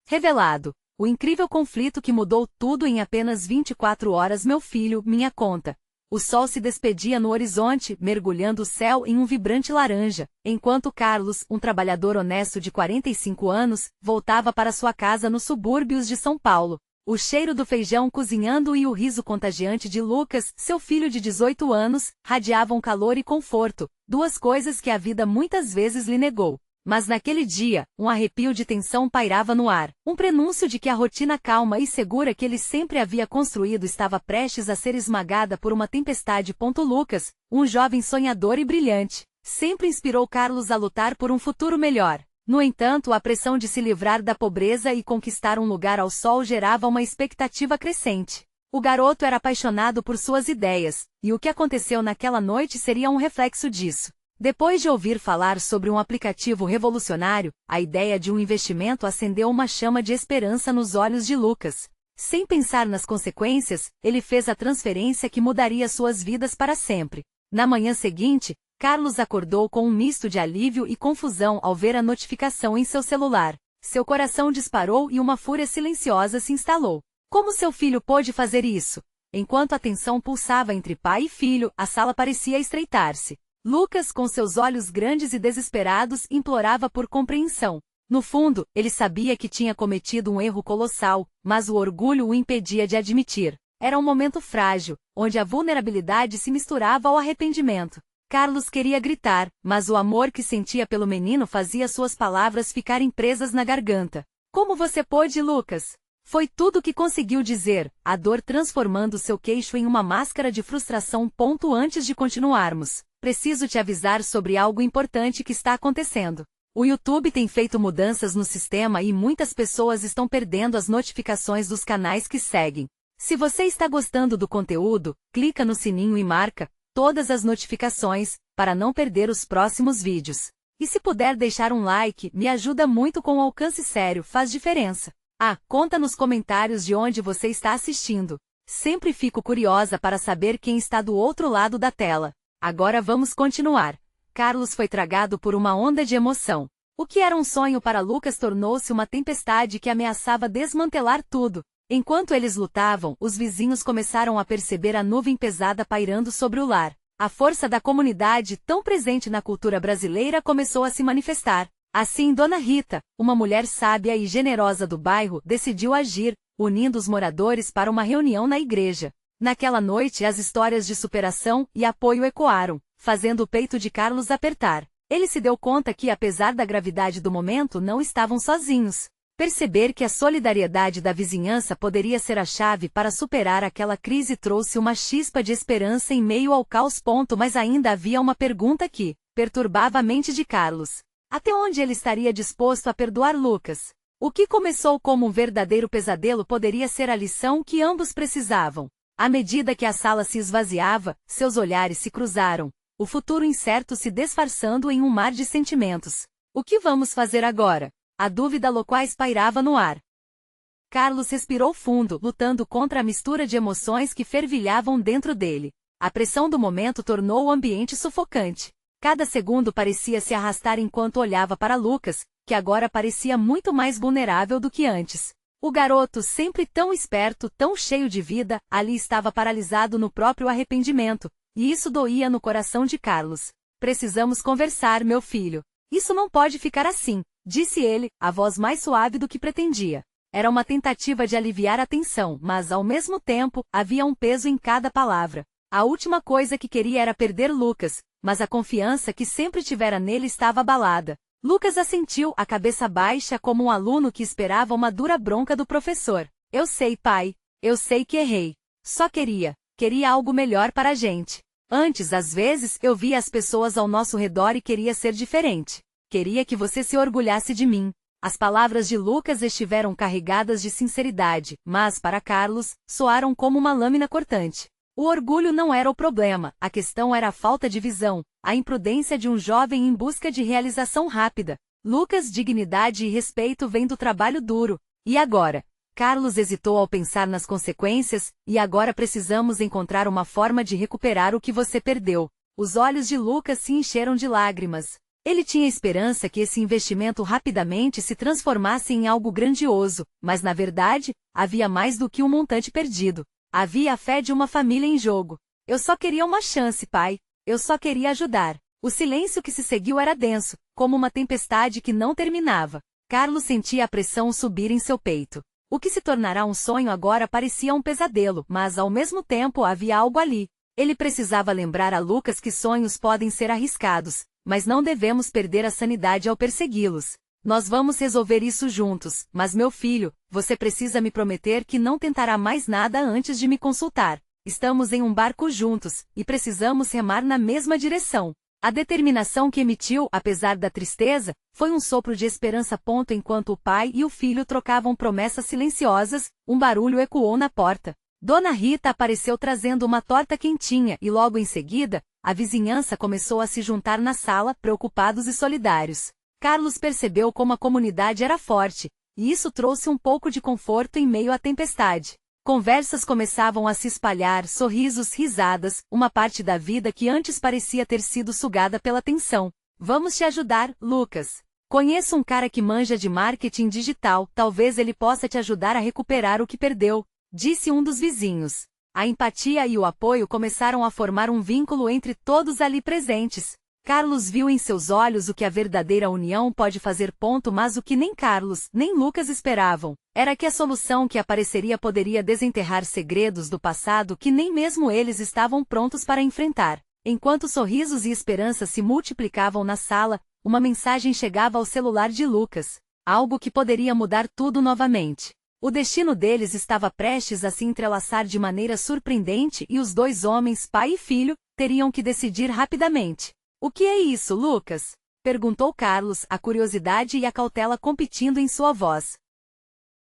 Revelado. O incrível conflito que mudou tudo em apenas 24 horas. Meu filho, minha conta. O sol se despedia no horizonte, mergulhando o céu em um vibrante laranja, enquanto Carlos, um trabalhador honesto de 45 anos, voltava para sua casa nos subúrbios de São Paulo. O cheiro do feijão cozinhando e o riso contagiante de Lucas, seu filho de 18 anos, radiavam calor e conforto, duas coisas que a vida muitas vezes lhe negou. Mas naquele dia, um arrepio de tensão pairava no ar, um prenúncio de que a rotina calma e segura que ele sempre havia construído estava prestes a ser esmagada por uma tempestade. Lucas, um jovem sonhador e brilhante, sempre inspirou Carlos a lutar por um futuro melhor. No entanto, a pressão de se livrar da pobreza e conquistar um lugar ao sol gerava uma expectativa crescente. O garoto era apaixonado por suas ideias, e o que aconteceu naquela noite seria um reflexo disso. Depois de ouvir falar sobre um aplicativo revolucionário, a ideia de um investimento acendeu uma chama de esperança nos olhos de Lucas. Sem pensar nas consequências, ele fez a transferência que mudaria suas vidas para sempre. Na manhã seguinte, Carlos acordou com um misto de alívio e confusão ao ver a notificação em seu celular. Seu coração disparou e uma fúria silenciosa se instalou. Como seu filho pôde fazer isso? Enquanto a tensão pulsava entre pai e filho, a sala parecia estreitar-se. Lucas, com seus olhos grandes e desesperados, implorava por compreensão. No fundo, ele sabia que tinha cometido um erro colossal, mas o orgulho o impedia de admitir. Era um momento frágil, onde a vulnerabilidade se misturava ao arrependimento. Carlos queria gritar, mas o amor que sentia pelo menino fazia suas palavras ficarem presas na garganta. Como você pôde, Lucas? Foi tudo o que conseguiu dizer, a dor transformando seu queixo em uma máscara de frustração. Antes de continuarmos, preciso te avisar sobre algo importante que está acontecendo. O YouTube tem feito mudanças no sistema e muitas pessoas estão perdendo as notificações dos canais que seguem. Se você está gostando do conteúdo, clica no sininho e marca todas as notificações, para não perder os próximos vídeos. E se puder deixar um like, me ajuda muito com o alcance. Sério, faz diferença. Conta nos comentários de onde você está assistindo. Sempre fico curiosa para saber quem está do outro lado da tela. Agora vamos continuar. Carlos foi tragado por uma onda de emoção. O que era um sonho para Lucas tornou-se uma tempestade que ameaçava desmantelar tudo. Enquanto eles lutavam, os vizinhos começaram a perceber a nuvem pesada pairando sobre o lar. A força da comunidade, tão presente na cultura brasileira, começou a se manifestar. Assim, Dona Rita, uma mulher sábia e generosa do bairro, decidiu agir, unindo os moradores para uma reunião na igreja. Naquela noite, as histórias de superação e apoio ecoaram, fazendo o peito de Carlos apertar. Ele se deu conta que, apesar da gravidade do momento, não estavam sozinhos. Perceber que a solidariedade da vizinhança poderia ser a chave para superar aquela crise trouxe uma chispa de esperança em meio ao caos. Mas ainda havia uma pergunta que perturbava a mente de Carlos. Até onde ele estaria disposto a perdoar Lucas? O que começou como um verdadeiro pesadelo poderia ser a lição que ambos precisavam. À medida que a sala se esvaziava, seus olhares se cruzaram, o futuro incerto se disfarçando em um mar de sentimentos. O que vamos fazer agora? A dúvida loquaz pairava no ar. Carlos respirou fundo, lutando contra a mistura de emoções que fervilhavam dentro dele. A pressão do momento tornou o ambiente sufocante. Cada segundo parecia se arrastar enquanto olhava para Lucas, que agora parecia muito mais vulnerável do que antes. O garoto, sempre tão esperto, tão cheio de vida, ali estava paralisado no próprio arrependimento, e isso doía no coração de Carlos. Precisamos conversar, meu filho. Isso não pode ficar assim, disse ele, a voz mais suave do que pretendia. Era uma tentativa de aliviar a tensão, mas ao mesmo tempo, havia um peso em cada palavra. A última coisa que queria era perder Lucas, mas a confiança que sempre tivera nele estava abalada. Lucas assentiu, a cabeça baixa como um aluno que esperava uma dura bronca do professor. Eu sei, pai. Eu sei que errei. Só queria algo melhor para a gente. Antes, às vezes, eu via as pessoas ao nosso redor e queria ser diferente. Queria que você se orgulhasse de mim. As palavras de Lucas estiveram carregadas de sinceridade, mas, para Carlos, soaram como uma lâmina cortante. O orgulho não era o problema, a questão era a falta de visão, a imprudência de um jovem em busca de realização rápida. Lucas, dignidade e respeito vêm do trabalho duro. E agora? Carlos hesitou ao pensar nas consequências, e agora precisamos encontrar uma forma de recuperar o que você perdeu. Os olhos de Lucas se encheram de lágrimas. Ele tinha esperança que esse investimento rapidamente se transformasse em algo grandioso, mas na verdade, havia mais do que um montante perdido. Havia a fé de uma família em jogo. Eu só queria uma chance, pai. Eu só queria ajudar. O silêncio que se seguiu era denso, como uma tempestade que não terminava. Carlos sentia a pressão subir em seu peito. O que se tornará um sonho agora parecia um pesadelo, mas ao mesmo tempo havia algo ali. Ele precisava lembrar a Lucas que sonhos podem ser arriscados, mas não devemos perder a sanidade ao persegui-los. Nós vamos resolver isso juntos, mas meu filho, você precisa me prometer que não tentará mais nada antes de me consultar. Estamos em um barco juntos, e precisamos remar na mesma direção. A determinação que emitiu, apesar da tristeza, foi um sopro de esperança. Enquanto o pai e o filho trocavam promessas silenciosas, um barulho ecoou na porta. Dona Rita apareceu trazendo uma torta quentinha e logo em seguida, a vizinhança começou a se juntar na sala, preocupados e solidários. Carlos percebeu como a comunidade era forte, e isso trouxe um pouco de conforto em meio à tempestade. Conversas começavam a se espalhar, sorrisos, risadas, uma parte da vida que antes parecia ter sido sugada pela tensão. Vamos te ajudar, Lucas. Conheço um cara que manja de marketing digital, talvez ele possa te ajudar a recuperar o que perdeu, disse um dos vizinhos. A empatia e o apoio começaram a formar um vínculo entre todos ali presentes. Carlos viu em seus olhos o que a verdadeira união pode fazer. Mas o que nem Carlos, nem Lucas esperavam, era que a solução que apareceria poderia desenterrar segredos do passado que nem mesmo eles estavam prontos para enfrentar. Enquanto sorrisos e esperanças se multiplicavam na sala, uma mensagem chegava ao celular de Lucas. Algo que poderia mudar tudo novamente. O destino deles estava prestes a se entrelaçar de maneira surpreendente e os dois homens, pai e filho, teriam que decidir rapidamente. O que é isso, Lucas? Perguntou Carlos, a curiosidade e a cautela competindo em sua voz.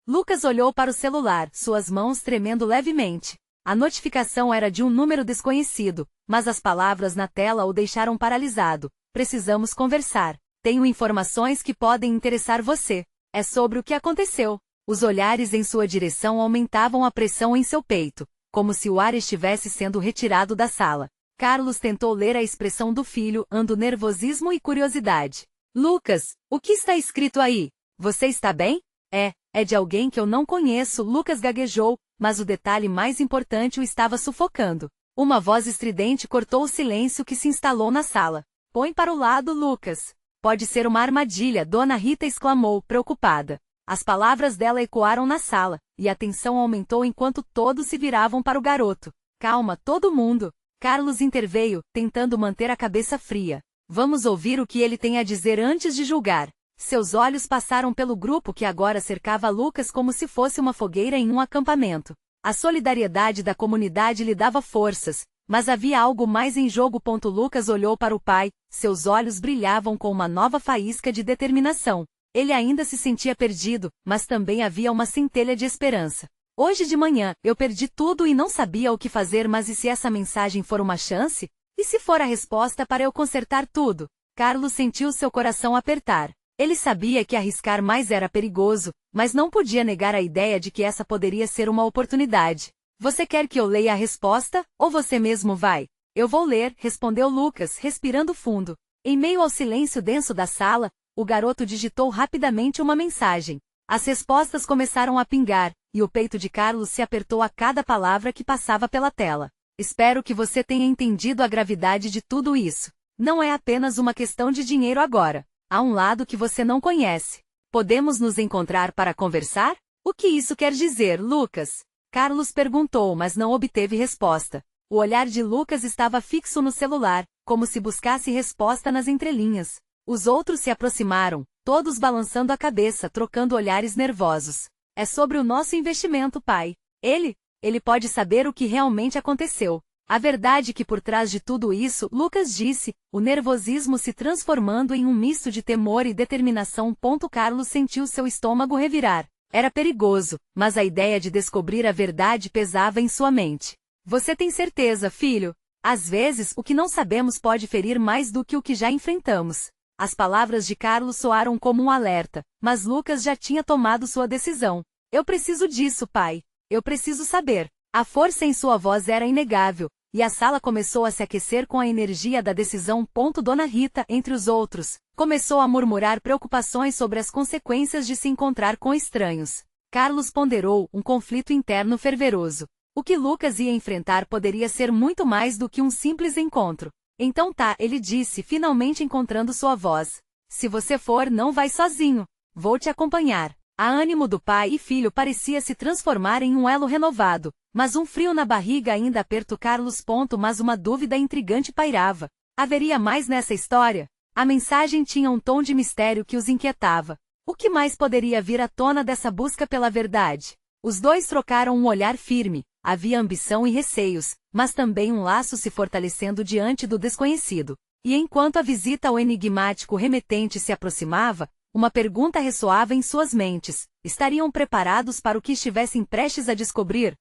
Lucas olhou para o celular, suas mãos tremendo levemente. A notificação era de um número desconhecido, mas as palavras na tela o deixaram paralisado. Precisamos conversar. Tenho informações que podem interessar você. É sobre o que aconteceu. Os olhares em sua direção aumentavam a pressão em seu peito, como se o ar estivesse sendo retirado da sala. Carlos tentou ler a expressão do filho, ando nervosismo e curiosidade. Lucas, o que está escrito aí? Você está bem? É de alguém que eu não conheço, Lucas gaguejou, mas o detalhe mais importante o estava sufocando. Uma voz estridente cortou o silêncio que se instalou na sala. Põe para o lado, Lucas. Pode ser uma armadilha, Dona Rita exclamou, preocupada. As palavras dela ecoaram na sala, e a tensão aumentou enquanto todos se viravam para o garoto. Calma, todo mundo. Carlos interveio, tentando manter a cabeça fria. Vamos ouvir o que ele tem a dizer antes de julgar. Seus olhos passaram pelo grupo que agora cercava Lucas como se fosse uma fogueira em um acampamento. A solidariedade da comunidade lhe dava forças, mas havia algo mais em jogo. Lucas olhou para o pai, seus olhos brilhavam com uma nova faísca de determinação. Ele ainda se sentia perdido, mas também havia uma centelha de esperança. Hoje de manhã, eu perdi tudo e não sabia o que fazer, mas e se essa mensagem for uma chance? E se for a resposta para eu consertar tudo? Carlos sentiu seu coração apertar. Ele sabia que arriscar mais era perigoso, mas não podia negar a ideia de que essa poderia ser uma oportunidade. Você quer que eu leia a resposta, ou você mesmo vai? Eu vou ler, respondeu Lucas, respirando fundo. Em meio ao silêncio denso da sala, o garoto digitou rapidamente uma mensagem. As respostas começaram a pingar, e o peito de Carlos se apertou a cada palavra que passava pela tela. Espero que você tenha entendido a gravidade de tudo isso. Não é apenas uma questão de dinheiro agora. Há um lado que você não conhece. Podemos nos encontrar para conversar? O que isso quer dizer, Lucas? Carlos perguntou, mas não obteve resposta. O olhar de Lucas estava fixo no celular, como se buscasse resposta nas entrelinhas. Os outros se aproximaram, todos balançando a cabeça, trocando olhares nervosos. É sobre o nosso investimento, pai. Ele pode saber o que realmente aconteceu. A verdade que por trás de tudo isso, Lucas disse, o nervosismo se transformando em um misto de temor e determinação. Carlos sentiu seu estômago revirar. Era perigoso, mas a ideia de descobrir a verdade pesava em sua mente. Você tem certeza, filho? Às vezes, o que não sabemos pode ferir mais do que o que já enfrentamos. As palavras de Carlos soaram como um alerta, mas Lucas já tinha tomado sua decisão. Eu preciso disso, pai. Eu preciso saber. A força em sua voz era inegável, e a sala começou a se aquecer com a energia da decisão. Dona Rita, entre os outros, começou a murmurar preocupações sobre as consequências de se encontrar com estranhos. Carlos ponderou, um conflito interno fervoroso. O que Lucas ia enfrentar poderia ser muito mais do que um simples encontro. Então tá, ele disse, finalmente encontrando sua voz. Se você for, não vai sozinho. Vou te acompanhar. A ânimo do pai e filho parecia se transformar em um elo renovado, mas um frio na barriga ainda apertou Carlos. Mas uma dúvida intrigante pairava. Haveria mais nessa história? A mensagem tinha um tom de mistério que os inquietava. O que mais poderia vir à tona dessa busca pela verdade? Os dois trocaram um olhar firme. Havia ambição e receios, mas também um laço se fortalecendo diante do desconhecido. E enquanto a visita ao enigmático remetente se aproximava, uma pergunta ressoava em suas mentes. Estariam preparados para o que estivessem prestes a descobrir?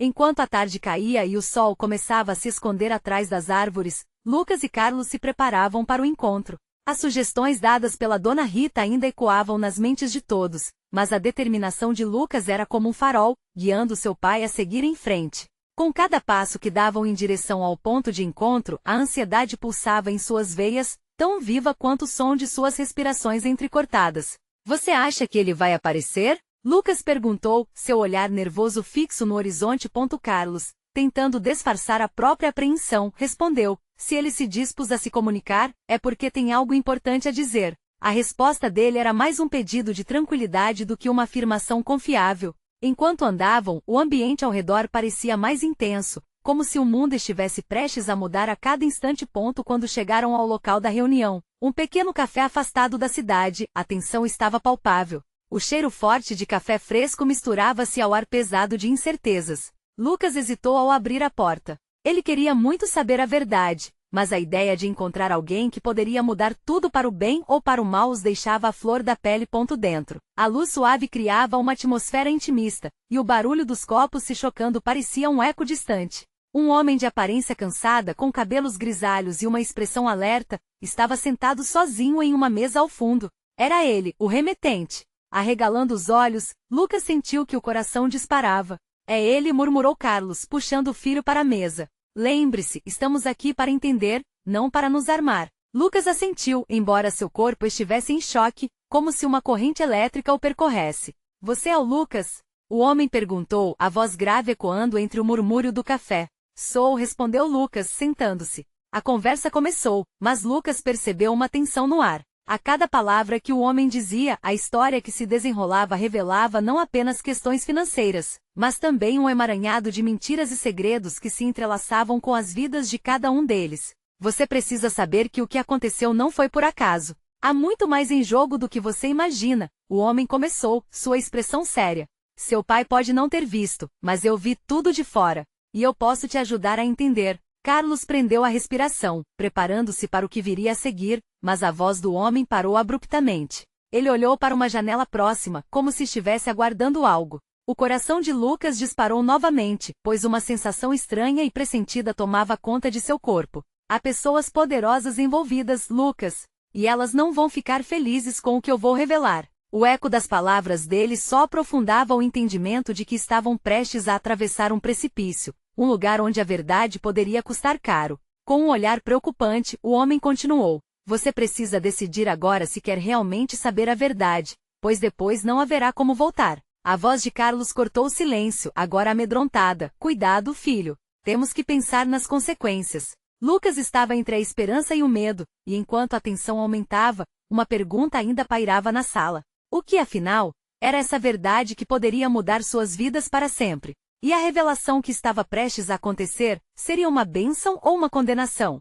Enquanto a tarde caía e o sol começava a se esconder atrás das árvores, Lucas e Carlos se preparavam para o encontro. As sugestões dadas pela Dona Rita ainda ecoavam nas mentes de todos, mas a determinação de Lucas era como um farol, guiando seu pai a seguir em frente. Com cada passo que davam em direção ao ponto de encontro, a ansiedade pulsava em suas veias, tão viva quanto o som de suas respirações entrecortadas. Você acha que ele vai aparecer? Lucas perguntou, seu olhar nervoso fixo no horizonte. Carlos, tentando disfarçar a própria apreensão, respondeu, se ele se dispôs a se comunicar, é porque tem algo importante a dizer. A resposta dele era mais um pedido de tranquilidade do que uma afirmação confiável. Enquanto andavam, o ambiente ao redor parecia mais intenso, como se o mundo estivesse prestes a mudar a cada instante. Quando chegaram ao local da reunião, um pequeno café afastado da cidade, a tensão estava palpável. O cheiro forte de café fresco misturava-se ao ar pesado de incertezas. Lucas hesitou ao abrir a porta. Ele queria muito saber a verdade, mas a ideia de encontrar alguém que poderia mudar tudo para o bem ou para o mal os deixava à flor da pele. Dentro, a luz suave criava uma atmosfera intimista, e o barulho dos copos se chocando parecia um eco distante. Um homem de aparência cansada, com cabelos grisalhos e uma expressão alerta, estava sentado sozinho em uma mesa ao fundo. Era ele, o remetente. Arregalando os olhos, Lucas sentiu que o coração disparava. É ele, murmurou Carlos, puxando o filho para a mesa. Lembre-se, estamos aqui para entender, não para nos armar. Lucas assentiu, embora seu corpo estivesse em choque, como se uma corrente elétrica o percorresse. Você é o Lucas? O homem perguntou, a voz grave ecoando entre o murmúrio do café. Sou, respondeu Lucas, sentando-se. A conversa começou, mas Lucas percebeu uma tensão no ar. A cada palavra que o homem dizia, a história que se desenrolava revelava não apenas questões financeiras, mas também um emaranhado de mentiras e segredos que se entrelaçavam com as vidas de cada um deles. Você precisa saber que o que aconteceu não foi por acaso. Há muito mais em jogo do que você imagina, o homem começou, sua expressão séria. Seu pai pode não ter visto, mas eu vi tudo de fora. E eu posso te ajudar a entender. Carlos prendeu a respiração, preparando-se para o que viria a seguir, mas a voz do homem parou abruptamente. Ele olhou para uma janela próxima, como se estivesse aguardando algo. O coração de Lucas disparou novamente, pois uma sensação estranha e pressentida tomava conta de seu corpo. Há pessoas poderosas envolvidas, Lucas, e elas não vão ficar felizes com o que eu vou revelar. O eco das palavras dele só aprofundava o entendimento de que estavam prestes a atravessar um precipício, um lugar onde a verdade poderia custar caro. Com um olhar preocupante, o homem continuou. Você precisa decidir agora se quer realmente saber a verdade, pois depois não haverá como voltar. A voz de Carlos cortou o silêncio, agora amedrontada. Cuidado, filho. Temos que pensar nas consequências. Lucas estava entre a esperança e o medo, e enquanto a tensão aumentava, uma pergunta ainda pairava na sala. O que, afinal, era essa verdade que poderia mudar suas vidas para sempre? E a revelação que estava prestes a acontecer, seria uma bênção ou uma condenação?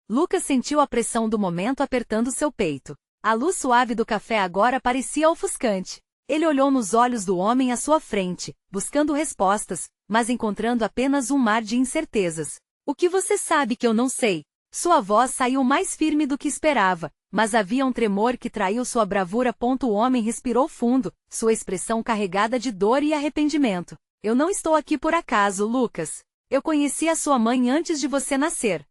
Lucas sentiu a pressão do momento apertando seu peito. A luz suave do café agora parecia ofuscante. Ele olhou nos olhos do homem à sua frente, buscando respostas, mas encontrando apenas um mar de incertezas. O que você sabe que eu não sei? Sua voz saiu mais firme do que esperava, mas havia um tremor que traiu sua bravura. O homem respirou fundo, sua expressão carregada de dor e arrependimento. Eu não estou aqui por acaso, Lucas. Eu conheci a sua mãe antes de você nascer.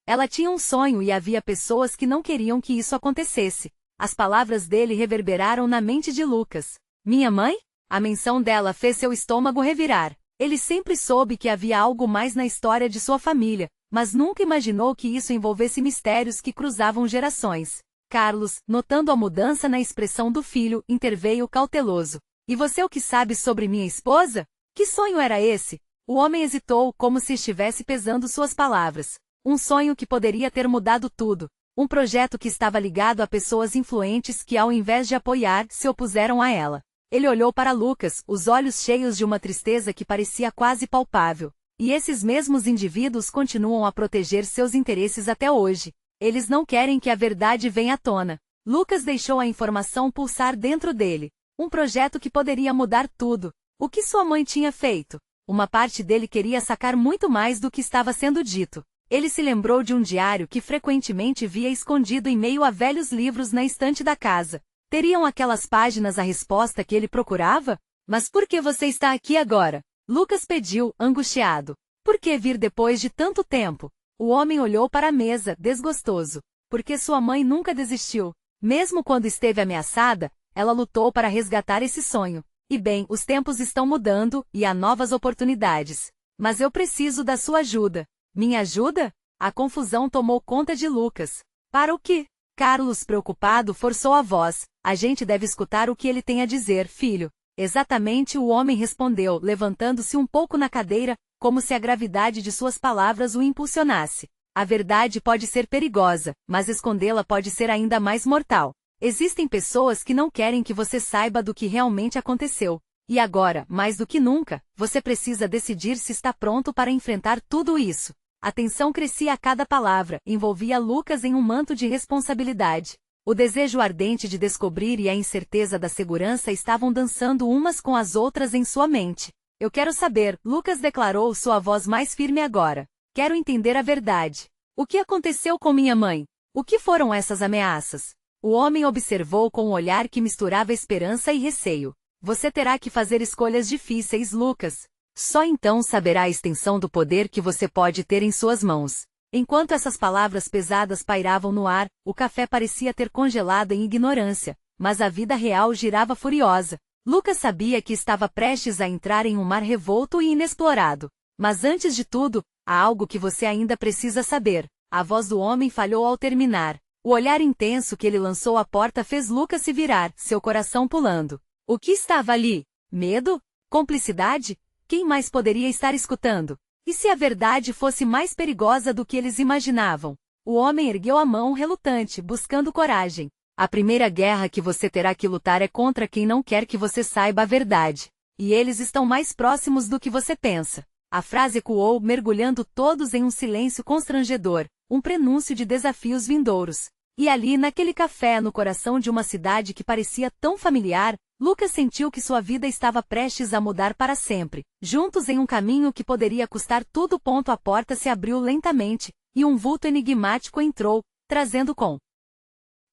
Ela tinha um sonho e havia pessoas que não queriam que isso acontecesse. As palavras dele reverberaram na mente de Lucas. Minha mãe? A menção dela fez seu estômago revirar. Ele sempre soube que havia algo mais na história de sua família, mas nunca imaginou que isso envolvesse mistérios que cruzavam gerações. Carlos, notando a mudança na expressão do filho, interveio cauteloso. E você o que sabe sobre minha esposa? Que sonho era esse? O homem hesitou, como se estivesse pesando suas palavras. Um sonho que poderia ter mudado tudo. Um projeto que estava ligado a pessoas influentes que, ao invés de apoiar, se opuseram a ela. Ele olhou para Lucas, os olhos cheios de uma tristeza que parecia quase palpável. E esses mesmos indivíduos continuam a proteger seus interesses até hoje. Eles não querem que a verdade venha à tona. Lucas deixou a informação pulsar dentro dele. Um projeto que poderia mudar tudo. O que sua mãe tinha feito? Uma parte dele queria sacar muito mais do que estava sendo dito. Ele se lembrou de um diário que frequentemente via escondido em meio a velhos livros na estante da casa. Teriam aquelas páginas a resposta que ele procurava? Mas por que você está aqui agora? Lucas pediu, angustiado. Por que vir depois de tanto tempo? O homem olhou para a mesa, desgostoso. Porque sua mãe nunca desistiu. Mesmo quando esteve ameaçada, ela lutou para resgatar esse sonho. E bem, os tempos estão mudando, e há novas oportunidades. Mas eu preciso da sua ajuda. Minha ajuda? A confusão tomou conta de Lucas. Para o quê? Carlos, preocupado, forçou a voz. A gente deve escutar o que ele tem a dizer, filho. Exatamente, o homem respondeu, levantando-se um pouco na cadeira, como se a gravidade de suas palavras o impulsionasse. A verdade pode ser perigosa, mas escondê-la pode ser ainda mais mortal. Existem pessoas que não querem que você saiba do que realmente aconteceu. E agora, mais do que nunca, você precisa decidir se está pronto para enfrentar tudo isso. A tensão crescia a cada palavra, envolvia Lucas em um manto de responsabilidade. O desejo ardente de descobrir e a incerteza da segurança estavam dançando umas com as outras em sua mente. Eu quero saber, Lucas declarou, sua voz mais firme agora. Quero entender a verdade. O que aconteceu com minha mãe? O que foram essas ameaças? O homem observou com um olhar que misturava esperança e receio. Você terá que fazer escolhas difíceis, Lucas. Só então saberá a extensão do poder que você pode ter em suas mãos. Enquanto essas palavras pesadas pairavam no ar, o café parecia ter congelado em ignorância, mas a vida real girava furiosa. Lucas sabia que estava prestes a entrar em um mar revolto e inexplorado. Mas antes de tudo, há algo que você ainda precisa saber. A voz do homem falhou ao terminar. O olhar intenso que ele lançou à porta fez Lucas se virar, seu coração pulando. O que estava ali? Medo? Cumplicidade? Quem mais poderia estar escutando? E se a verdade fosse mais perigosa do que eles imaginavam? O homem ergueu a mão relutante, buscando coragem. A primeira guerra que você terá que lutar é contra quem não quer que você saiba a verdade. E eles estão mais próximos do que você pensa. A frase ecoou, mergulhando todos em um silêncio constrangedor, um prenúncio de desafios vindouros. E ali, naquele café no coração de uma cidade que parecia tão familiar, Lucas sentiu que sua vida estava prestes a mudar para sempre. Juntos em um caminho que poderia custar tudo. A porta se abriu lentamente, e um vulto enigmático entrou, trazendo com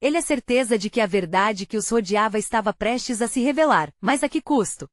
ele a certeza de que a verdade que os rodeava estava prestes a se revelar, mas a que custo?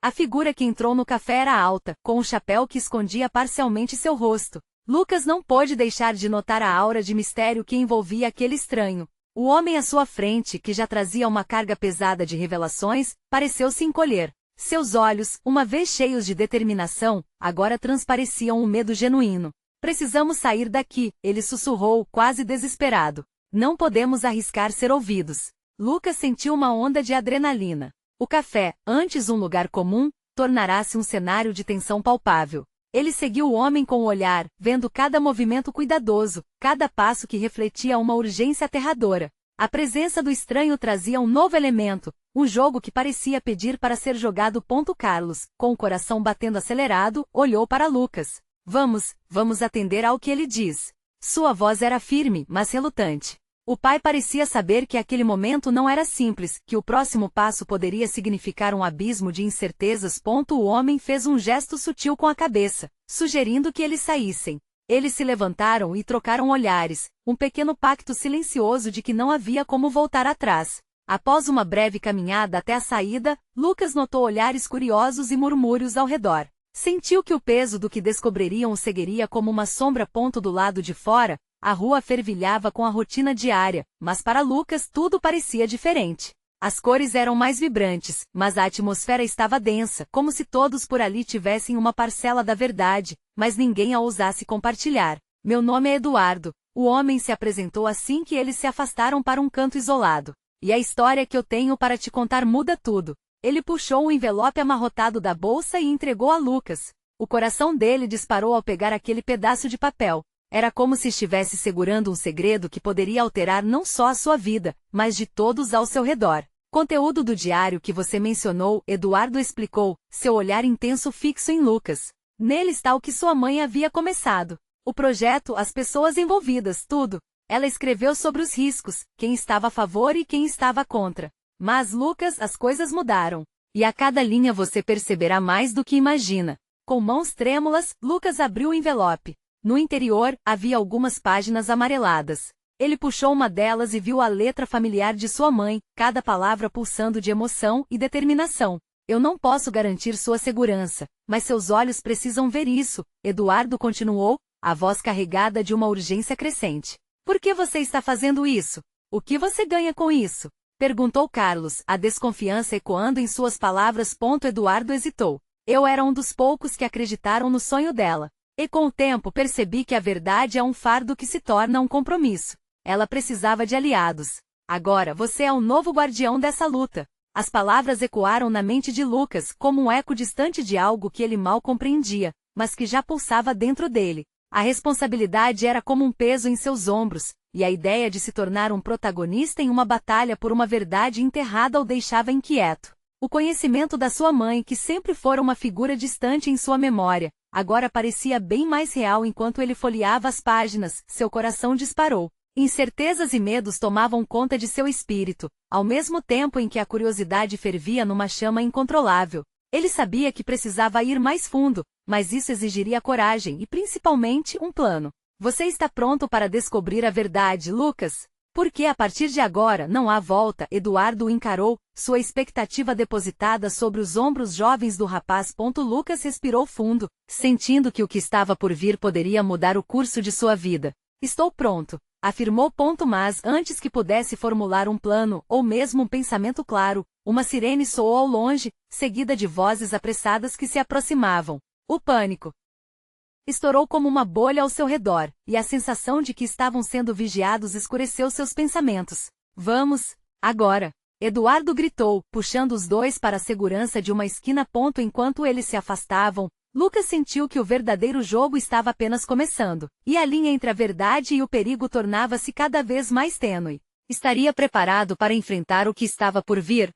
A figura que entrou no café era alta, com um chapéu que escondia parcialmente seu rosto. Lucas não pôde deixar de notar a aura de mistério que envolvia aquele estranho. O homem à sua frente, que já trazia uma carga pesada de revelações, pareceu se encolher. Seus olhos, uma vez cheios de determinação, agora transpareciam um medo genuíno. Precisamos sair daqui, ele sussurrou, quase desesperado. Não podemos arriscar ser ouvidos. Lucas sentiu uma onda de adrenalina. O café, antes um lugar comum, tornará-se um cenário de tensão palpável. Ele seguiu o homem com o olhar, vendo cada movimento cuidadoso, cada passo que refletia uma urgência aterradora. A presença do estranho trazia um novo elemento, um jogo que parecia pedir para ser jogado. Carlos, com o coração batendo acelerado, olhou para Lucas. Vamos atender ao que ele diz. Sua voz era firme, mas relutante. O pai parecia saber que aquele momento não era simples, que o próximo passo poderia significar um abismo de incertezas. O homem fez um gesto sutil com a cabeça, sugerindo que eles saíssem. Eles se levantaram e trocaram olhares, um pequeno pacto silencioso de que não havia como voltar atrás. Após uma breve caminhada até a saída, Lucas notou olhares curiosos e murmúrios ao redor. Sentiu que o peso do que descobririam o seguiria como uma sombra. Do lado de fora, a rua fervilhava com a rotina diária, mas para Lucas tudo parecia diferente. As cores eram mais vibrantes, mas a atmosfera estava densa, como se todos por ali tivessem uma parcela da verdade, mas ninguém a ousasse compartilhar. Meu nome é Eduardo. O homem se apresentou assim que eles se afastaram para um canto isolado. E a história que eu tenho para te contar muda tudo. Ele puxou um envelope amarrotado da bolsa e entregou a Lucas. O coração dele disparou ao pegar aquele pedaço de papel. Era como se estivesse segurando um segredo que poderia alterar não só a sua vida, mas de todos ao seu redor. Conteúdo do diário que você mencionou, Eduardo explicou, seu olhar intenso fixo em Lucas. Nele está o que sua mãe havia começado. O projeto, as pessoas envolvidas, tudo. Ela escreveu sobre os riscos, quem estava a favor e quem estava contra. Mas, Lucas, as coisas mudaram. E a cada linha você perceberá mais do que imagina. Com mãos trêmulas, Lucas abriu o envelope. No interior, havia algumas páginas amareladas. Ele puxou uma delas e viu a letra familiar de sua mãe, cada palavra pulsando de emoção e determinação. Eu não posso garantir sua segurança, mas seus olhos precisam ver isso, Eduardo continuou, a voz carregada de uma urgência crescente. Por que você está fazendo isso? O que você ganha com isso? Perguntou Carlos, a desconfiança ecoando em suas palavras. Eduardo hesitou. Eu era um dos poucos que acreditaram no sonho dela. E com o tempo percebi que a verdade é um fardo que se torna um compromisso. Ela precisava de aliados. Agora você é o novo guardião dessa luta. As palavras ecoaram na mente de Lucas como um eco distante de algo que ele mal compreendia, mas que já pulsava dentro dele. A responsabilidade era como um peso em seus ombros, e a ideia de se tornar um protagonista em uma batalha por uma verdade enterrada o deixava inquieto. O conhecimento da sua mãe, que sempre fora uma figura distante em sua memória, agora parecia bem mais real enquanto ele folheava as páginas, seu coração disparou. Incertezas e medos tomavam conta de seu espírito, ao mesmo tempo em que a curiosidade fervia numa chama incontrolável. Ele sabia que precisava ir mais fundo, mas isso exigiria coragem e principalmente um plano. Você está pronto para descobrir a verdade, Lucas? Porque a partir de agora não há volta, Eduardo o encarou, sua expectativa depositada sobre os ombros jovens do rapaz. Lucas respirou fundo, sentindo que o que estava por vir poderia mudar o curso de sua vida. Estou pronto, afirmou. Mas antes que pudesse formular um plano, ou mesmo um pensamento claro, uma sirene soou ao longe, seguida de vozes apressadas que se aproximavam. O pânico estourou como uma bolha ao seu redor, e a sensação de que estavam sendo vigiados escureceu seus pensamentos. Vamos, agora! Eduardo gritou, puxando os dois para a segurança de uma esquina. Enquanto eles se afastavam, Lucas sentiu que o verdadeiro jogo estava apenas começando, e a linha entre a verdade e o perigo tornava-se cada vez mais tênue. Estaria preparado para enfrentar o que estava por vir?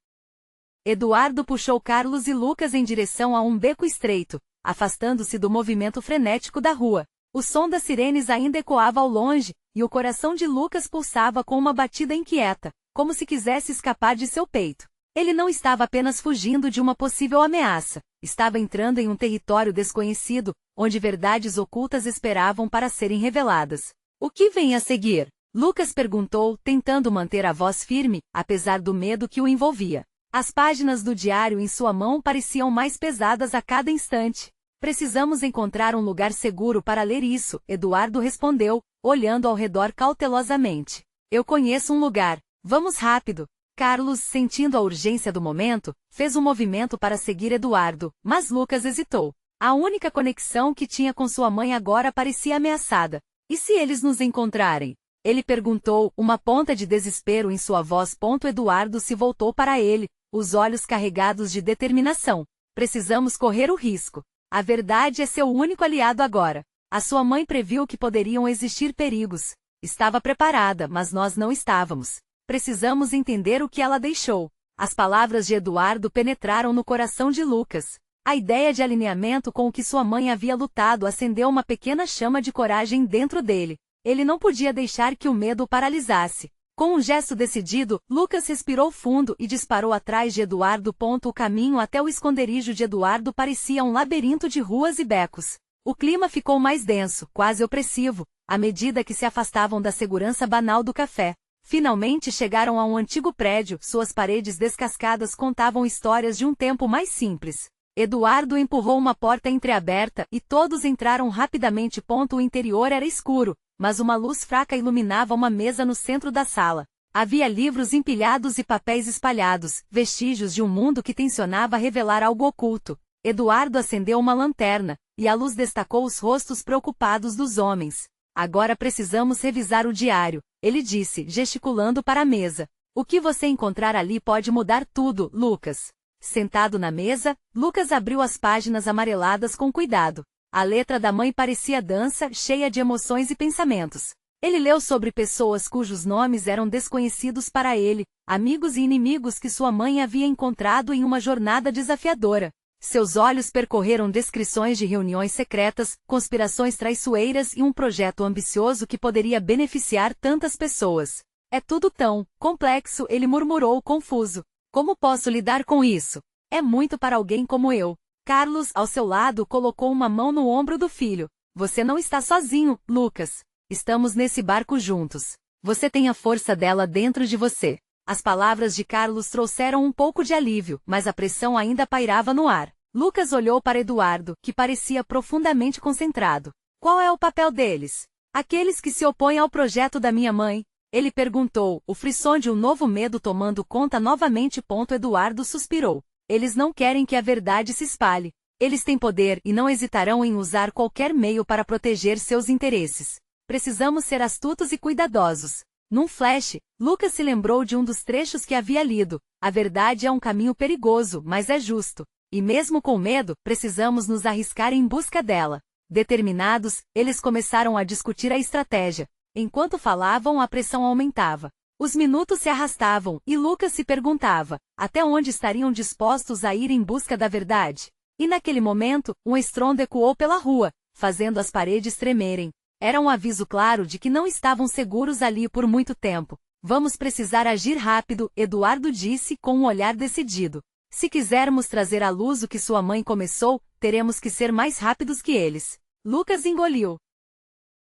Eduardo puxou Carlos e Lucas em direção a um beco estreito, afastando-se do movimento frenético da rua. O som das sirenes ainda ecoava ao longe, e o coração de Lucas pulsava com uma batida inquieta, como se quisesse escapar de seu peito. Ele não estava apenas fugindo de uma possível ameaça, estava entrando em um território desconhecido, onde verdades ocultas esperavam para serem reveladas. O que vem a seguir? Lucas perguntou, tentando manter a voz firme, apesar do medo que o envolvia. As páginas do diário em sua mão pareciam mais pesadas a cada instante. Precisamos encontrar um lugar seguro para ler isso, Eduardo respondeu, olhando ao redor cautelosamente. Eu conheço um lugar. Vamos rápido. Carlos, sentindo a urgência do momento, fez um movimento para seguir Eduardo, mas Lucas hesitou. A única conexão que tinha com sua mãe agora parecia ameaçada. E se eles nos encontrarem? Ele perguntou, uma ponta de desespero em sua voz. Eduardo se voltou para ele, os olhos carregados de determinação. Precisamos correr o risco. A verdade é seu único aliado agora. A sua mãe previu que poderiam existir perigos. Estava preparada, mas nós não estávamos. Precisamos entender o que ela deixou. As palavras de Eduardo penetraram no coração de Lucas. A ideia de alinhamento com o que sua mãe havia lutado acendeu uma pequena chama de coragem dentro dele. Ele não podia deixar que o medo o paralisasse. Com um gesto decidido, Lucas respirou fundo e disparou atrás de Eduardo. O caminho até o esconderijo de Eduardo parecia um labirinto de ruas e becos. O clima ficou mais denso, quase opressivo, à medida que se afastavam da segurança banal do café. Finalmente chegaram a um antigo prédio, suas paredes descascadas contavam histórias de um tempo mais simples. Eduardo empurrou uma porta entreaberta e todos entraram rapidamente. O interior era escuro, mas uma luz fraca iluminava uma mesa no centro da sala. Havia livros empilhados e papéis espalhados, vestígios de um mundo que tensionava revelar algo oculto. Eduardo acendeu uma lanterna, e a luz destacou os rostos preocupados dos homens. Agora precisamos revisar o diário, ele disse, gesticulando para a mesa. O que você encontrar ali pode mudar tudo, Lucas. Sentado na mesa, Lucas abriu as páginas amareladas com cuidado. A letra da mãe parecia dança, cheia de emoções e pensamentos. Ele leu sobre pessoas cujos nomes eram desconhecidos para ele, amigos e inimigos que sua mãe havia encontrado em uma jornada desafiadora. Seus olhos percorreram descrições de reuniões secretas, conspirações traiçoeiras e um projeto ambicioso que poderia beneficiar tantas pessoas. É tudo tão complexo, ele murmurou confuso. Como posso lidar com isso? É muito para alguém como eu. Carlos, ao seu lado, colocou uma mão no ombro do filho. Você não está sozinho, Lucas. Estamos nesse barco juntos. Você tem a força dela dentro de você. As palavras de Carlos trouxeram um pouco de alívio, mas a pressão ainda pairava no ar. Lucas olhou para Eduardo, que parecia profundamente concentrado. Qual é o papel deles? Aqueles que se opõem ao projeto da minha mãe? Ele perguntou, o frisson de um novo medo tomando conta novamente. Eduardo suspirou. Eles não querem que a verdade se espalhe. Eles têm poder e não hesitarão em usar qualquer meio para proteger seus interesses. Precisamos ser astutos e cuidadosos. Num flash, Lucas se lembrou de um dos trechos que havia lido. A verdade é um caminho perigoso, mas é justo. E mesmo com medo, precisamos nos arriscar em busca dela. Determinados, eles começaram a discutir a estratégia. Enquanto falavam, a pressão aumentava. Os minutos se arrastavam, e Lucas se perguntava, até onde estariam dispostos a ir em busca da verdade? E naquele momento, um estrondo ecoou pela rua, fazendo as paredes tremerem. Era um aviso claro de que não estavam seguros ali por muito tempo. Vamos precisar agir rápido, Eduardo disse com um olhar decidido. Se quisermos trazer à luz o que sua mãe começou, teremos que ser mais rápidos que eles. Lucas engoliu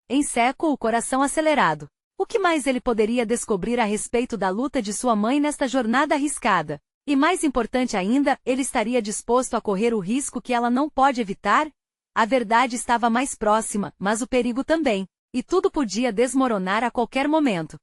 em seco, o coração acelerado. O que mais ele poderia descobrir a respeito da luta de sua mãe nesta jornada arriscada? E mais importante ainda, ele estaria disposto a correr o risco que ela não pode evitar? A verdade estava mais próxima, mas o perigo também. E tudo podia desmoronar a qualquer momento.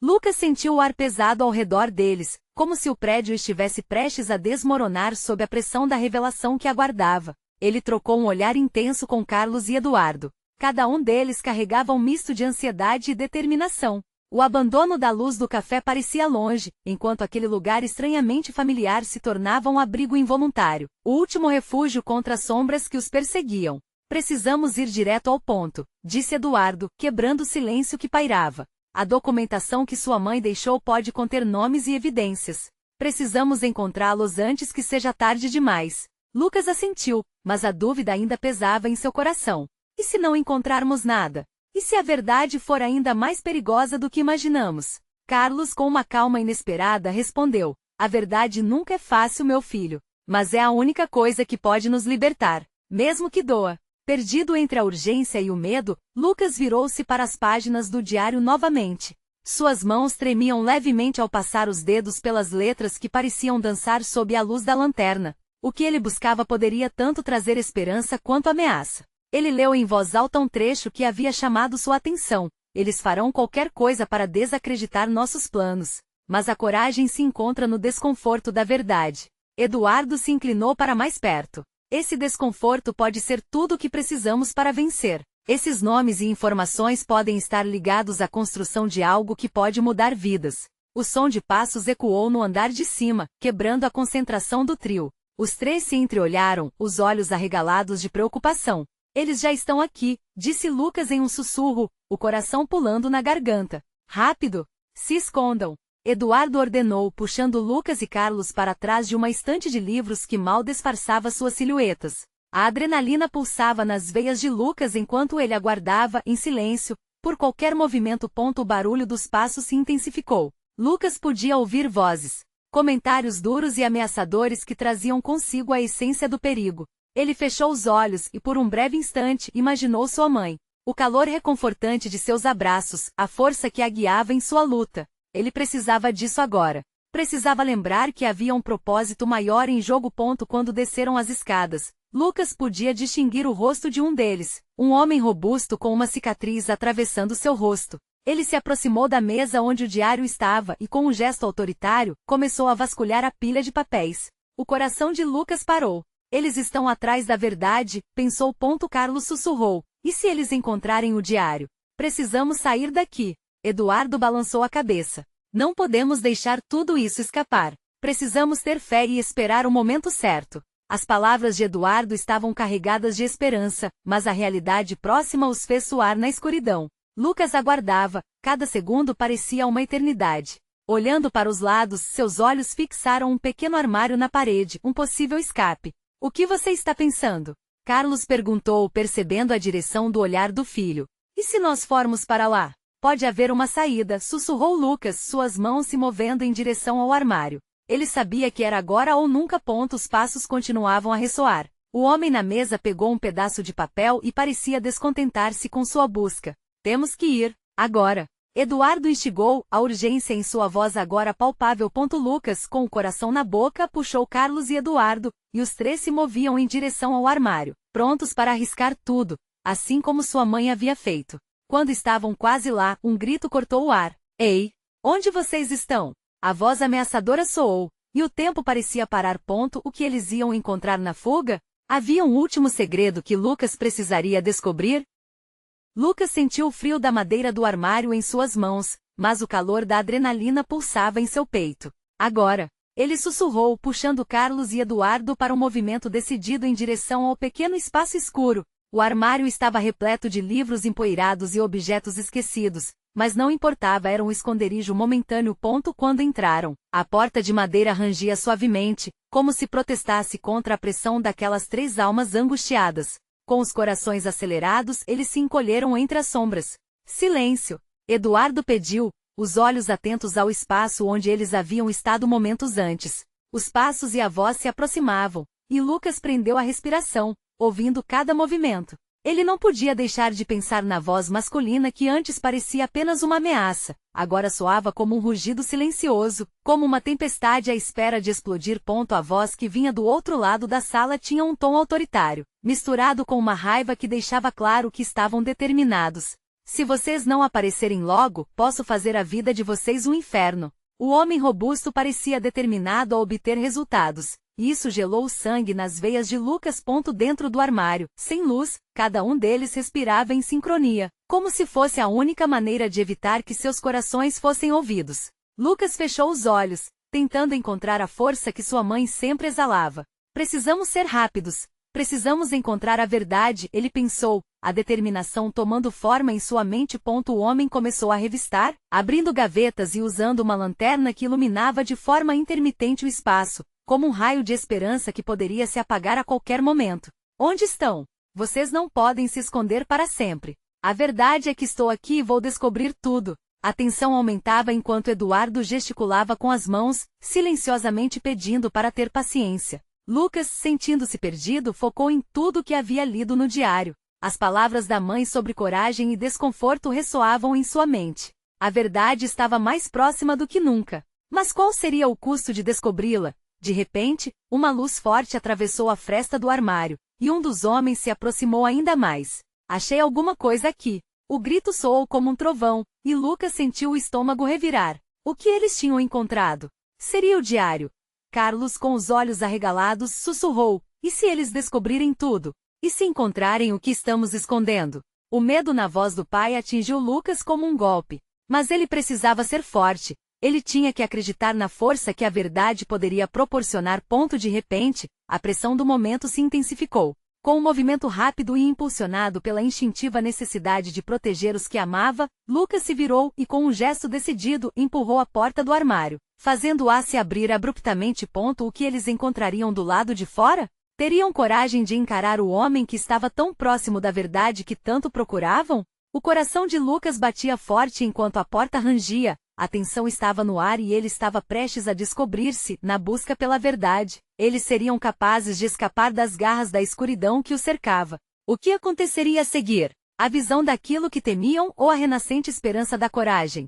Lucas sentiu o ar pesado ao redor deles, como se o prédio estivesse prestes a desmoronar sob a pressão da revelação que aguardava. Ele trocou um olhar intenso com Carlos e Eduardo. Cada um deles carregava um misto de ansiedade e determinação. O abandono da luz do café parecia longe, enquanto aquele lugar estranhamente familiar se tornava um abrigo involuntário, o último refúgio contra as sombras que os perseguiam. Precisamos ir direto ao ponto, disse Eduardo, quebrando o silêncio que pairava. A documentação que sua mãe deixou pode conter nomes e evidências. Precisamos encontrá-los antes que seja tarde demais. Lucas assentiu, mas a dúvida ainda pesava em seu coração. E se não encontrarmos nada? E se a verdade for ainda mais perigosa do que imaginamos? Carlos, com uma calma inesperada, respondeu: a verdade nunca é fácil, meu filho. Mas é a única coisa que pode nos libertar, mesmo que doa. Perdido entre a urgência e o medo, Lucas virou-se para as páginas do diário novamente. Suas mãos tremiam levemente ao passar os dedos pelas letras que pareciam dançar sob a luz da lanterna. O que ele buscava poderia tanto trazer esperança quanto ameaça. Ele leu em voz alta um trecho que havia chamado sua atenção. Eles farão qualquer coisa para desacreditar nossos planos. Mas a coragem se encontra no desconforto da verdade. Eduardo se inclinou para mais perto. Esse desconforto pode ser tudo o que precisamos para vencer. Esses nomes e informações podem estar ligados à construção de algo que pode mudar vidas. O som de passos ecoou no andar de cima, quebrando a concentração do trio. Os três se entreolharam, os olhos arregalados de preocupação. Eles já estão aqui, disse Lucas em um sussurro, o coração pulando na garganta. Rápido! Se escondam! Eduardo ordenou, puxando Lucas e Carlos para trás de uma estante de livros que mal disfarçava suas silhuetas. A adrenalina pulsava nas veias de Lucas enquanto ele aguardava, em silêncio, por qualquer movimento. O barulho dos passos se intensificou. Lucas podia ouvir vozes, comentários duros e ameaçadores que traziam consigo a essência do perigo. Ele fechou os olhos e por um breve instante imaginou sua mãe. O calor reconfortante de seus abraços, a força que a guiava em sua luta. Ele precisava disso agora. Precisava lembrar que havia um propósito maior em jogo. Quando desceram as escadas, Lucas podia distinguir o rosto de um deles, um homem robusto com uma cicatriz atravessando seu rosto. Ele se aproximou da mesa onde o diário estava e, com um gesto autoritário, começou a vasculhar a pilha de papéis. O coração de Lucas parou. Eles estão atrás da verdade, pensou. Carlos sussurrou. E se eles encontrarem o diário? Precisamos sair daqui. Eduardo balançou a cabeça. Não podemos deixar tudo isso escapar. Precisamos ter fé e esperar o momento certo. As palavras de Eduardo estavam carregadas de esperança, mas a realidade próxima os fez suar na escuridão. Lucas aguardava, cada segundo parecia uma eternidade. Olhando para os lados, seus olhos fixaram um pequeno armário na parede, um possível escape. O que você está pensando? Carlos perguntou, percebendo a direção do olhar do filho. E se nós formos para lá? Pode haver uma saída, sussurrou Lucas, suas mãos se movendo em direção ao armário. Ele sabia que era agora ou nunca. Os passos continuavam a ressoar. O homem na mesa pegou um pedaço de papel e parecia descontentar-se com sua busca. Temos que ir, agora. Eduardo instigou, a urgência em sua voz agora palpável. Lucas, com o coração na boca, puxou Carlos e Eduardo, e os três se moviam em direção ao armário, prontos para arriscar tudo, assim como sua mãe havia feito. Quando estavam quase lá, um grito cortou o ar. Ei! Onde vocês estão? A voz ameaçadora soou, e o tempo parecia parar. O que eles iam encontrar na fuga? Havia um último segredo que Lucas precisaria descobrir? Lucas sentiu o frio da madeira do armário em suas mãos, mas o calor da adrenalina pulsava em seu peito. Agora! Ele sussurrou, puxando Carlos e Eduardo para um movimento decidido em direção ao pequeno espaço escuro. O armário estava repleto de livros empoeirados e objetos esquecidos, mas não importava, era um esconderijo momentâneo. Quando entraram, a porta de madeira rangia suavemente, como se protestasse contra a pressão daquelas três almas angustiadas. Com os corações acelerados, eles se encolheram entre as sombras. Silêncio! Eduardo pediu, os olhos atentos ao espaço onde eles haviam estado momentos antes. Os passos e a voz se aproximavam, e Lucas prendeu a respiração, ouvindo cada movimento. Ele não podia deixar de pensar na voz masculina que antes parecia apenas uma ameaça, agora soava como um rugido silencioso, como uma tempestade à espera de explodir. A voz que vinha do outro lado da sala tinha um tom autoritário, misturado com uma raiva que deixava claro que estavam determinados. Se vocês não aparecerem logo, posso fazer a vida de vocês um inferno. O homem robusto parecia determinado a obter resultados. E isso gelou o sangue nas veias de Lucas. Dentro do armário, sem luz, cada um deles respirava em sincronia, como se fosse a única maneira de evitar que seus corações fossem ouvidos. Lucas fechou os olhos, tentando encontrar a força que sua mãe sempre exalava. Precisamos ser rápidos. Precisamos encontrar a verdade, ele pensou, a determinação tomando forma em sua mente. O homem começou a revistar, abrindo gavetas e usando uma lanterna que iluminava de forma intermitente o espaço, como um raio de esperança que poderia se apagar a qualquer momento. Onde estão? Vocês não podem se esconder para sempre. A verdade é que estou aqui e vou descobrir tudo. A tensão aumentava enquanto Eduardo gesticulava com as mãos, silenciosamente pedindo para ter paciência. Lucas, sentindo-se perdido, focou em tudo o que havia lido no diário. As palavras da mãe sobre coragem e desconforto ressoavam em sua mente. A verdade estava mais próxima do que nunca. Mas qual seria o custo de descobri-la? De repente, uma luz forte atravessou a fresta do armário, e um dos homens se aproximou ainda mais. Achei alguma coisa aqui. O grito soou como um trovão, e Lucas sentiu o estômago revirar. O que eles tinham encontrado? Seria o diário. Carlos, com os olhos arregalados, sussurrou. E se eles descobrirem tudo? E se encontrarem o que estamos escondendo? O medo na voz do pai atingiu Lucas como um golpe. Mas ele precisava ser forte. Ele tinha que acreditar na força que a verdade poderia proporcionar. De repente, a pressão do momento se intensificou. Com um movimento rápido e impulsionado pela instintiva necessidade de proteger os que amava, Lucas se virou e, com um gesto decidido, empurrou a porta do armário, fazendo-a se abrir abruptamente. O que eles encontrariam do lado de fora? Teriam coragem de encarar o homem que estava tão próximo da verdade que tanto procuravam? O coração de Lucas batia forte enquanto a porta rangia. A tensão estava no ar e ele estava prestes a descobrir-se, na busca pela verdade. Eles seriam capazes de escapar das garras da escuridão que os cercava. O que aconteceria a seguir? A visão daquilo que temiam ou a renascente esperança da coragem?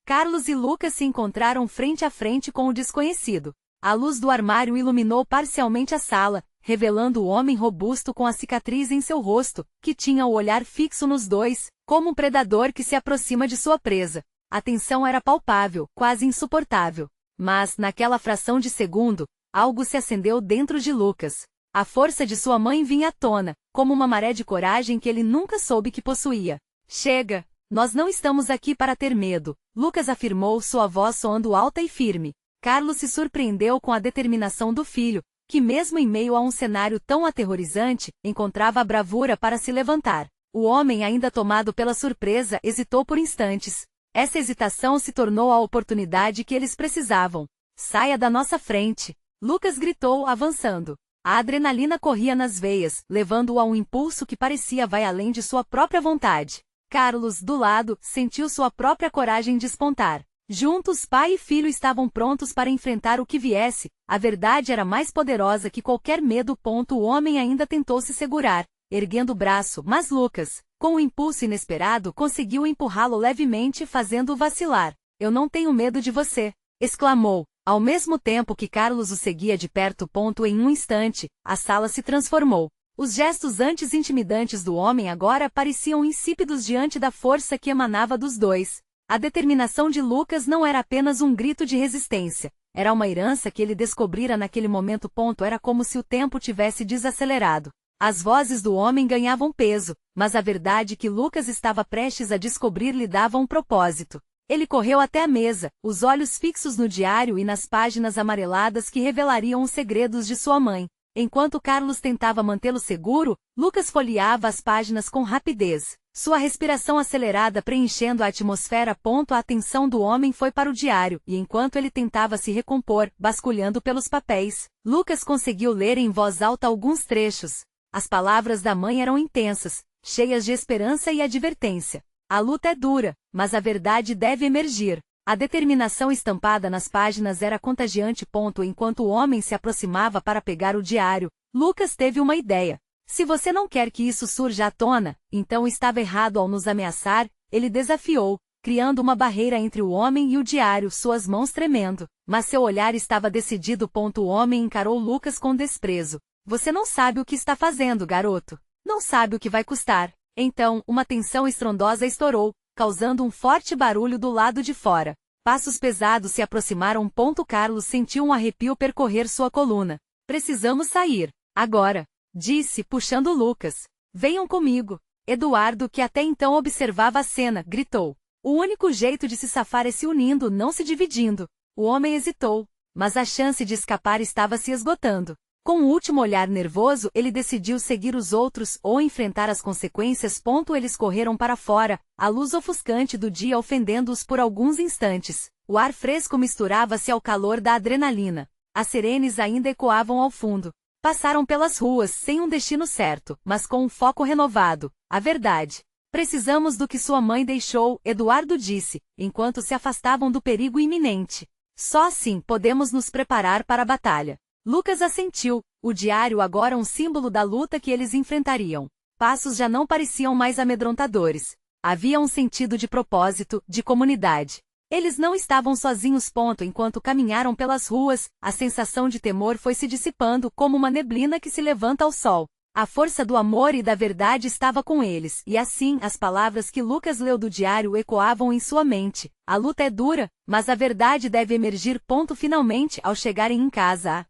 Carlos e Lucas se encontraram frente a frente com o desconhecido. A luz do armário iluminou parcialmente a sala, revelando o homem robusto com a cicatriz em seu rosto, que tinha o olhar fixo nos dois, como um predador que se aproxima de sua presa. A tensão era palpável, quase insuportável. Mas, naquela fração de segundo, algo se acendeu dentro de Lucas. A força de sua mãe vinha à tona, como uma maré de coragem que ele nunca soube que possuía. Chega! Nós não estamos aqui para ter medo, Lucas afirmou, sua voz soando alta e firme. Carlos se surpreendeu com a determinação do filho, que mesmo em meio a um cenário tão aterrorizante, encontrava a bravura para se levantar. O homem, ainda tomado pela surpresa, hesitou por instantes. Essa hesitação se tornou a oportunidade que eles precisavam. Saia da nossa frente! Lucas gritou, avançando. A adrenalina corria nas veias, levando-o a um impulso que parecia vai além de sua própria vontade. Carlos, do lado, sentiu sua própria coragem despontar. Juntos, pai e filho estavam prontos para enfrentar o que viesse. A verdade era mais poderosa que qualquer medo. O homem ainda tentou se segurar, erguendo o braço, mas Lucas, com um impulso inesperado, conseguiu empurrá-lo levemente, fazendo-o vacilar. Eu não tenho medo de você, exclamou. Ao mesmo tempo que Carlos o seguia de perto. Em um instante, a sala se transformou. Os gestos antes intimidantes do homem agora pareciam insípidos diante da força que emanava dos dois. A determinação de Lucas não era apenas um grito de resistência. Era uma herança que ele descobrira naquele momento. Era como se o tempo tivesse desacelerado. As vozes do homem ganhavam peso, mas a verdade que Lucas estava prestes a descobrir lhe dava um propósito. Ele correu até a mesa, os olhos fixos no diário e nas páginas amareladas que revelariam os segredos de sua mãe. Enquanto Carlos tentava mantê-lo seguro, Lucas folheava as páginas com rapidez, sua respiração acelerada preenchendo a atmosfera. A atenção do homem foi para o diário, e enquanto ele tentava se recompor, basculhando pelos papéis, Lucas conseguiu ler em voz alta alguns trechos. As palavras da mãe eram intensas, cheias de esperança e advertência. A luta é dura, mas a verdade deve emergir. A determinação estampada nas páginas era contagiante. Enquanto o homem se aproximava para pegar o diário, Lucas teve uma ideia. Se você não quer que isso surja à tona, então estava errado ao nos ameaçar, ele desafiou, criando uma barreira entre o homem e o diário, suas mãos tremendo. Mas seu olhar estava decidido. O homem encarou Lucas com desprezo. Você não sabe o que está fazendo, garoto. Não sabe o que vai custar. Então, uma tensão estrondosa estourou, causando um forte barulho do lado de fora. Passos pesados se aproximaram. Carlos sentiu um arrepio percorrer sua coluna. Precisamos sair. Agora, disse, puxando Lucas. Venham comigo. Eduardo, que até então observava a cena, gritou. O único jeito de se safar é se unindo, não se dividindo. O homem hesitou, mas a chance de escapar estava se esgotando. Com um último olhar nervoso, ele decidiu seguir os outros ou enfrentar as consequências. Eles correram para fora, a luz ofuscante do dia ofendendo-os por alguns instantes. O ar fresco misturava-se ao calor da adrenalina. As sirenes ainda ecoavam ao fundo. Passaram pelas ruas sem um destino certo, mas com um foco renovado. A verdade. Precisamos do que sua mãe deixou, Eduardo disse, enquanto se afastavam do perigo iminente. Só assim podemos nos preparar para a batalha. Lucas assentiu, o diário agora um símbolo da luta que eles enfrentariam. Passos já não pareciam mais amedrontadores. Havia um sentido de propósito, de comunidade. Eles não estavam sozinhos. Enquanto caminharam pelas ruas, a sensação de temor foi se dissipando como uma neblina que se levanta ao sol. A força do amor e da verdade estava com eles, e assim as palavras que Lucas leu do diário ecoavam em sua mente. A luta é dura, mas a verdade deve emergir. Finalmente, ao chegarem em casa, a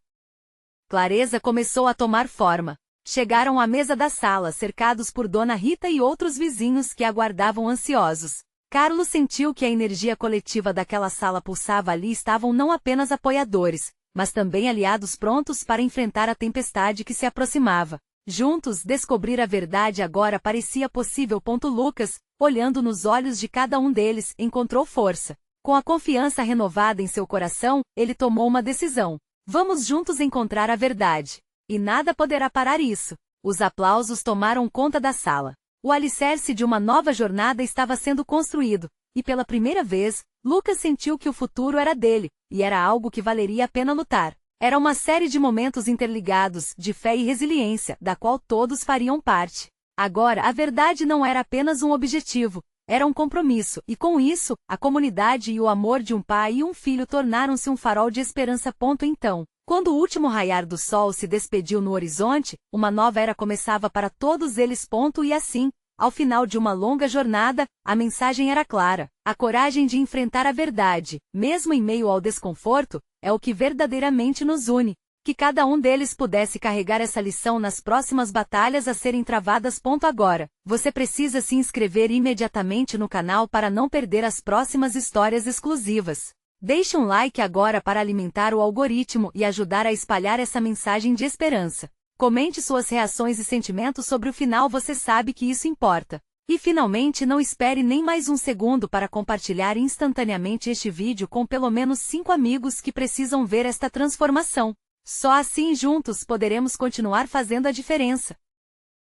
clareza começou a tomar forma. Chegaram à mesa da sala, cercados por Dona Rita e outros vizinhos que aguardavam ansiosos. Carlos sentiu que a energia coletiva daquela sala pulsava. Ali estavam não apenas apoiadores, mas também aliados prontos para enfrentar a tempestade que se aproximava. Juntos, descobrir a verdade agora parecia possível. Lucas, olhando nos olhos de cada um deles, encontrou força. Com a confiança renovada em seu coração, ele tomou uma decisão. Vamos juntos encontrar a verdade. E nada poderá parar isso. Os aplausos tomaram conta da sala. O alicerce de uma nova jornada estava sendo construído, e pela primeira vez, Lucas sentiu que o futuro era dele, e era algo que valeria a pena lutar. Era uma série de momentos interligados, de fé e resiliência, da qual todos fariam parte. Agora, a verdade não era apenas um objetivo, era um compromisso, e com isso, a comunidade e o amor de um pai e um filho tornaram-se um farol de esperança. Então, quando o último raiar do sol se despediu no horizonte, uma nova era começava para todos eles. E assim, Ao final de uma longa jornada, a mensagem era clara. A coragem de enfrentar a verdade, mesmo em meio ao desconforto, é o que verdadeiramente nos une. Que cada um deles pudesse carregar essa lição nas próximas batalhas a serem travadas. Agora, você precisa se inscrever imediatamente no canal para não perder as próximas histórias exclusivas. Deixe um like agora para alimentar o algoritmo e ajudar a espalhar essa mensagem de esperança. Comente suas reações e sentimentos sobre o final, você sabe que isso importa. E finalmente, não espere nem mais um segundo para compartilhar instantaneamente este vídeo com pelo menos 5 amigos que precisam ver esta transformação. Só assim juntos poderemos continuar fazendo a diferença.